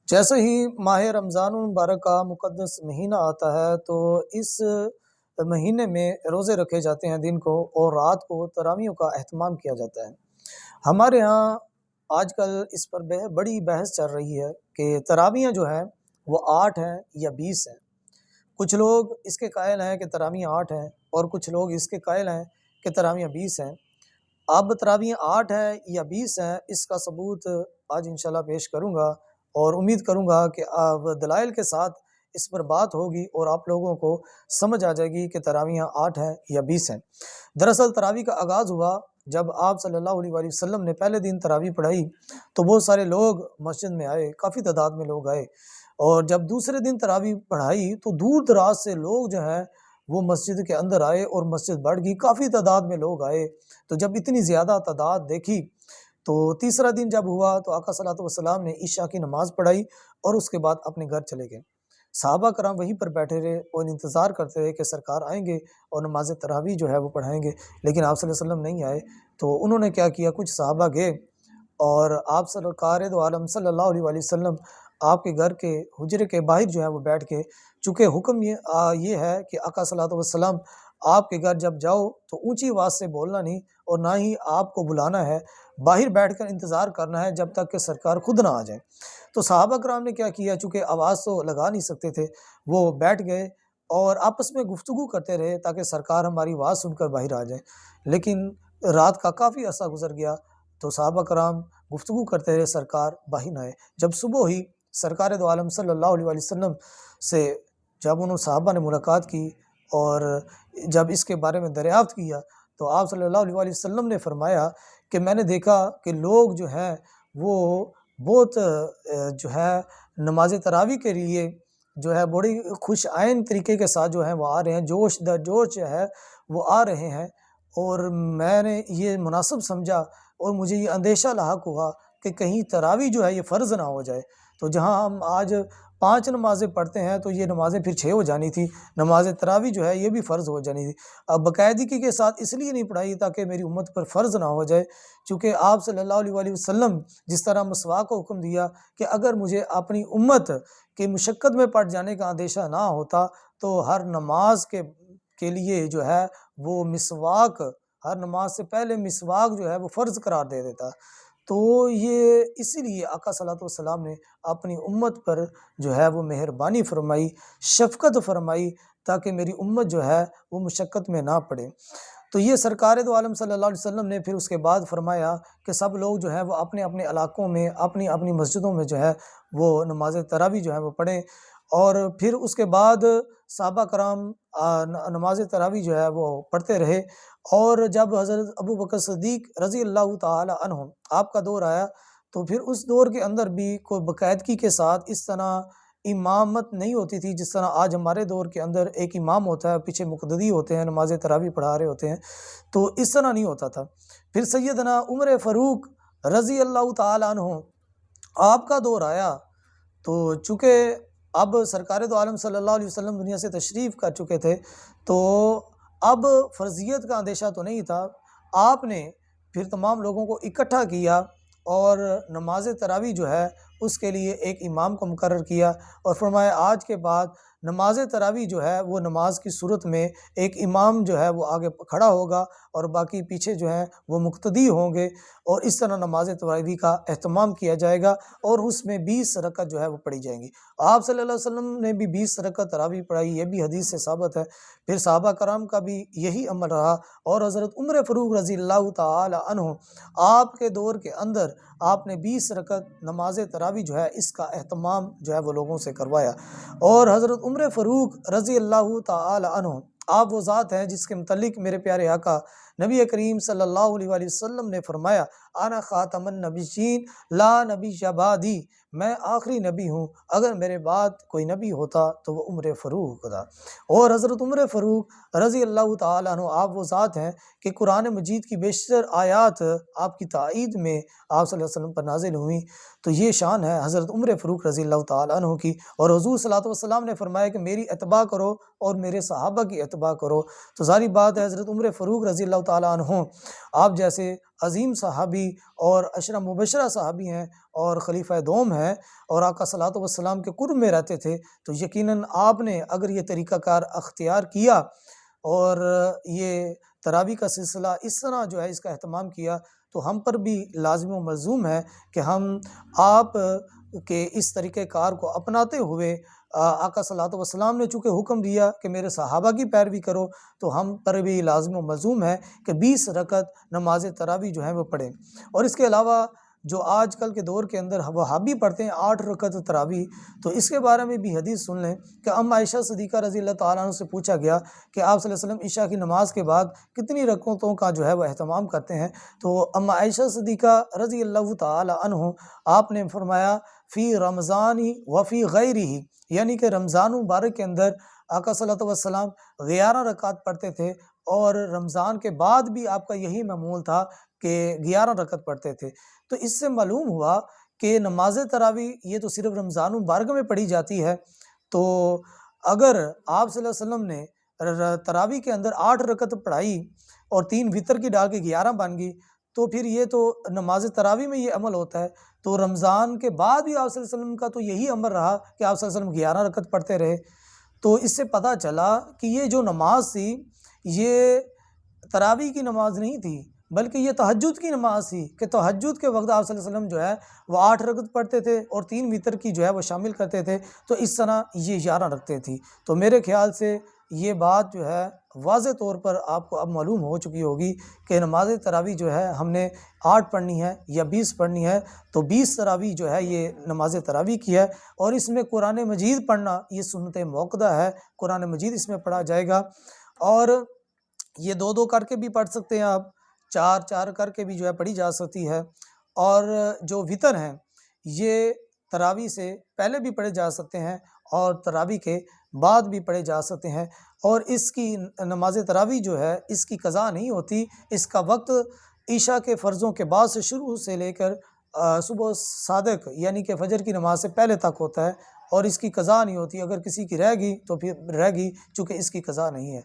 جیسے ہی ماہ رمضان المبارک کا مقدس مہینہ آتا ہے تو اس مہینے میں روزے رکھے جاتے ہیں دن کو، اور رات کو تراویحوں کا اہتمام کیا جاتا ہے۔ ہمارے ہاں آج کل اس پر بڑی بحث چل رہی ہے کہ تراویحیں جو ہیں وہ 8 ہیں یا 20 ہیں۔ کچھ لوگ اس کے قائل ہیں کہ تراویح 8 ہیں، اور کچھ لوگ اس کے قائل ہیں کہ تراویح 20 ہیں۔ اب تراویح 8 ہے یا 20 ہیں، اس کا ثبوت آج انشاءاللہ پیش کروں گا، اور امید کروں گا کہ اب دلائل کے ساتھ اس پر بات ہوگی اور آپ لوگوں کو سمجھ آ جائے گی کہ تراویح 8 ہیں یا 20 ہیں۔ دراصل تراویح کا آغاز ہوا جب آپ صلی اللہ علیہ وآلہ وسلم نے پہلے دن تراویح پڑھائی تو بہت سارے لوگ مسجد میں آئے، کافی تعداد میں لوگ آئے، اور جب دوسرے دن تراویح پڑھائی تو دور دراز سے لوگ جو ہیں وہ مسجد کے اندر آئے، اور مسجد بڑھ گئی، کافی تعداد میں لوگ آئے۔ تو جب اتنی زیادہ تعداد دیکھی تو تیسرا دن جب ہوا تو آقا صلی اللہ علیہ وسلم نے عشاء کی نماز پڑھائی اور اس کے بعد اپنے گھر چلے گئے۔ صحابہ کرام وہیں پر بیٹھے رہے اور انتظار کرتے رہے کہ سرکار آئیں گے اور نماز تراویح جو ہے وہ پڑھائیں گے، لیکن آپ صلی اللہ علیہ وسلم نہیں آئے۔ تو انہوں نے کیا کیا، کچھ صحابہ گئے اور آپ سرکار دو عالم صلی اللہ علیہ وآلہ وسلم آپ کے گھر کے حجرے کے باہر جو ہے وہ بیٹھ کے، چونکہ حکم یہ ہے کہ آقا صلی اللہ علیہ وسلم آپ کے گھر جب جاؤ تو اونچی آواز سے بولنا نہیں، اور نہ ہی آپ کو بلانا ہے، باہر بیٹھ کر انتظار کرنا ہے جب تک کہ سرکار خود نہ آ جائیں۔ تو صحابہ کرام نے کیا کیا، چونکہ آواز تو لگا نہیں سکتے تھے، وہ بیٹھ گئے اور آپس میں گفتگو کرتے رہے تاکہ سرکار ہماری آواز سن کر باہر آ جائیں۔ لیکن رات کا کافی عرصہ گزر گیا تو صحابہ کرام گفتگو کرتے رہے، سرکار باہر نہ آئے۔ جب صبح ہوئی، سرکار دو عالم صلی اللہ علیہ وآلہ وسلم سے جب انہوں صحابہ نے ملاقات کی اور جب اس کے بارے میں دریافت کیا تو آپ صلی اللہ علیہ وآلہ وسلم نے فرمایا کہ میں نے دیکھا کہ لوگ جو ہیں وہ بہت جو ہے نماز تراویح کے لیے جو ہے بڑی خوش آئین طریقے کے ساتھ جو ہیں وہ آ رہے ہیں، جوش در جوش جو ہے وہ آ رہے ہیں، اور میں نے یہ مناسب سمجھا اور مجھے یہ اندیشہ لاحق ہوا کہ کہیں تراویح جو ہے یہ فرض نہ ہو جائے۔ تو جہاں ہم آج 5 نمازیں پڑھتے ہیں تو یہ نمازیں پھر 6 ہو جانی تھی، نماز تراویح جو ہے یہ بھی فرض ہو جانی تھی۔ اب باقاعدگی کے ساتھ اس لیے نہیں پڑھائی تاکہ میری امت پر فرض نہ ہو جائے، چونکہ آپ صلی اللہ علیہ وآلہ وسلم جس طرح مسواک کو حکم دیا کہ اگر مجھے اپنی امت کے مشقت میں پڑ جانے کا اندیشہ نہ ہوتا تو ہر نماز کے لیے جو ہے وہ مسواک، ہر نماز سے پہلے مسواک جو ہے وہ فرض قرار دے دیتا۔ تو یہ اسی لیے آقا صلی اللہ علیہ وسلم نے اپنی امت پر جو ہے وہ مہربانی فرمائی، شفقت فرمائی، تاکہ میری امت جو ہے وہ مشقت میں نہ پڑے۔ تو یہ سرکار دو عالم صلی اللہ علیہ وسلم نے پھر اس کے بعد فرمایا کہ سب لوگ جو ہے وہ اپنے اپنے علاقوں میں اپنی اپنی مسجدوں میں جو ہے وہ نماز تراویح جو ہے وہ پڑھیں، اور پھر اس کے بعد صحابہ کرام نماز تراویح جو ہے وہ پڑھتے رہے۔ اور جب حضرت ابو بکر صدیق رضی اللہ تعالی عنہ آپ کا دور آیا تو پھر اس دور کے اندر بھی کوئی باقاعدگی کے ساتھ اس طرح امامت نہیں ہوتی تھی جس طرح آج ہمارے دور کے اندر ایک امام ہوتا ہے، پیچھے مقتدی ہوتے ہیں، نماز تراویح پڑھا رہے ہوتے ہیں، تو اس طرح نہیں ہوتا تھا۔ پھر سیدنا عمر فاروق رضی اللہ تعالی عنہ آپ کا دور آیا تو چونکہ اب سرکار دو عالم صلی اللہ علیہ وسلم دنیا سے تشریف کر چکے تھے تو اب فرضیت کا اندیشہ تو نہیں تھا۔ آپ نے پھر تمام لوگوں کو اکٹھا کیا اور نماز تراویح جو ہے اس کے لیے ایک امام کو مقرر کیا، اور فرمایا آج کے بعد نماز تراویح جو ہے وہ نماز کی صورت میں ایک امام جو ہے وہ آگے کھڑا ہوگا اور باقی پیچھے جو ہیں وہ مقتدی ہوں گے، اور اس طرح نماز تراویح کا اہتمام کیا جائے گا، اور اس میں 20 رکعت جو ہے وہ پڑھی جائیں گی۔ آپ صلی اللہ علیہ وسلم نے بھی 20 رکعت تراویح پڑھائی، یہ بھی حدیث سے ثابت ہے۔ پھر صحابہ کرام کا بھی یہی عمل رہا، اور حضرت عمر فاروق رضی اللہ تعالی عنہ آپ کے دور کے اندر آپ نے 20 رکعت نماز تراویح جو ہے اس کا اہتمام جو ہے وہ لوگوں سے کروایا۔ اور حضرت عمر فاروق رضی اللہ تعالی عنہ آپ وہ ذات ہیں جس کے متعلق میرے پیارے آقا نبی کریم صلی اللہ علیہ وآلہ وسلم نے فرمایا انا خاتم النبیین لا نبی بعدی، میں آخری نبی ہوں، اگر میرے بعد کوئی نبی ہوتا تو وہ عمر فاروق تھا۔ اور حضرت عمر فاروق رضی اللہ تعالیٰ عنہ آپ وہ ذات ہیں کہ قرآن مجید کی بیشتر آیات آپ کی تائید میں آپ صلی اللہ علیہ وسلم پر نازل ہوئیں۔ تو یہ شان ہے حضرت عمر فاروق رضی اللہ تعالیٰ عنہ کی، اور حضور صلی اللہ علیہ وسلم نے فرمایا کہ میری اتباع کرو اور میرے صحابہ کی اتباع کرو۔ تو ظاہری بات ہے حضرت عمر فاروق رضی اللہ تعالیٰ عنہ آپ جیسے عظیم صحابی اور عشرہ مبشرہ صحابی ہیں اور خلیفہ دوم ہیں اور آقا صلی اللہ علیہ وسلم کے قرب میں رہتے تھے، تو یقیناً آپ نے اگر یہ طریقہ کار اختیار کیا اور یہ تراویح کا سلسلہ اس طرح جو ہے اس کا اہتمام کیا، تو ہم پر بھی لازم و ملزوم ہے کہ ہم آپ کے اس طریقہ کار کو اپناتے ہوئے آقا صلی اللہ علیہ وسلم نے چونکہ حکم دیا کہ میرے صحابہ کی پیروی کرو، تو ہم پر بھی لازم و ملزوم ہے کہ 20 رکعت نماز تراویح جو ہے وہ پڑھیں۔ اور اس کے علاوہ جو آج کل کے دور کے اندر وہابی پڑھتے ہیں 8 رکعت تراویح، تو اس کے بارے میں بھی حدیث سن لیں کہ عائشہ صدیقہ رضی اللہ تعالیٰ عنہ سے پوچھا گیا کہ آپ صلی اللہ علیہ وسلم عشاء کی نماز کے بعد کتنی رکعتوں کا جو ہے وہ اہتمام کرتے ہیں، تو عائشہ صدیقہ رضی اللہ تعالیٰ عنہ آپ نے فرمایا فی رمضان و فی غیرہ، یعنی کہ رمضان مبارک کے اندر آقا صلی اللہ علیہ وسلم 11 رکعت پڑھتے تھے اور رمضان کے بعد بھی آپ کا یہی معمول تھا کہ 11 رکعت پڑھتے تھے۔ تو اس سے معلوم ہوا کہ نماز تراویح یہ تو صرف رمضان مبارک میں پڑھی جاتی ہے، تو اگر آپ صلی اللہ علیہ وسلم نے تراویح کے اندر 8 رکعت پڑھائی اور 3 وتر کی ڈال کے 11 بن گئی، تو پھر یہ تو نماز تراویح میں یہ عمل ہوتا ہے، تو رمضان کے بعد بھی آپ صلی اللہ علیہ وسلم کا تو یہی امر رہا کہ آپ صلی اللہ علیہ وسلم 11 رکعت پڑھتے رہے۔ تو اس سے پتہ چلا کہ یہ جو نماز تھی یہ تراویح کی نماز نہیں تھی، بلکہ یہ تہجد کی نماز تھی کہ تہجد کے وقت آپ صلی اللہ علیہ وسلم جو ہے وہ 8 رکعت پڑھتے تھے اور 3 وتر کی جو ہے وہ شامل کرتے تھے، تو اس طرح یہ 11 رکھتے تھی۔ تو میرے خیال سے یہ بات جو ہے واضح طور پر آپ کو اب معلوم ہو چکی ہوگی کہ نماز تراویح جو ہے ہم نے 8 پڑھنی ہے یا 20 پڑھنی ہے، تو 20 تراویح جو ہے یہ نماز تراویح کی ہے، اور اس میں قرآن مجید پڑھنا یہ سنت موقدہ ہے، قرآن مجید اس میں پڑھا جائے گا، اور یہ 2 کر کے بھی پڑھ سکتے ہیں آپ، 4 کر کے بھی جو ہے پڑھی جا سکتی ہے، اور جو وتر ہیں یہ تراویح سے پہلے بھی پڑھے جا سکتے ہیں اور تراویح کے بعد بھی پڑھے جا سکتے ہیں، اور اس کی نماز تراویح جو ہے اس کی قضا نہیں ہوتی، اس کا وقت عشاء کے فرضوں کے بعد سے شروع سے لے کر صبح صادق یعنی کہ فجر کی نماز سے پہلے تک ہوتا ہے، اور اس کی قضا نہیں ہوتی، اگر کسی کی رہ گئی تو پھر رہ گئی، چونکہ اس کی قضا نہیں ہے۔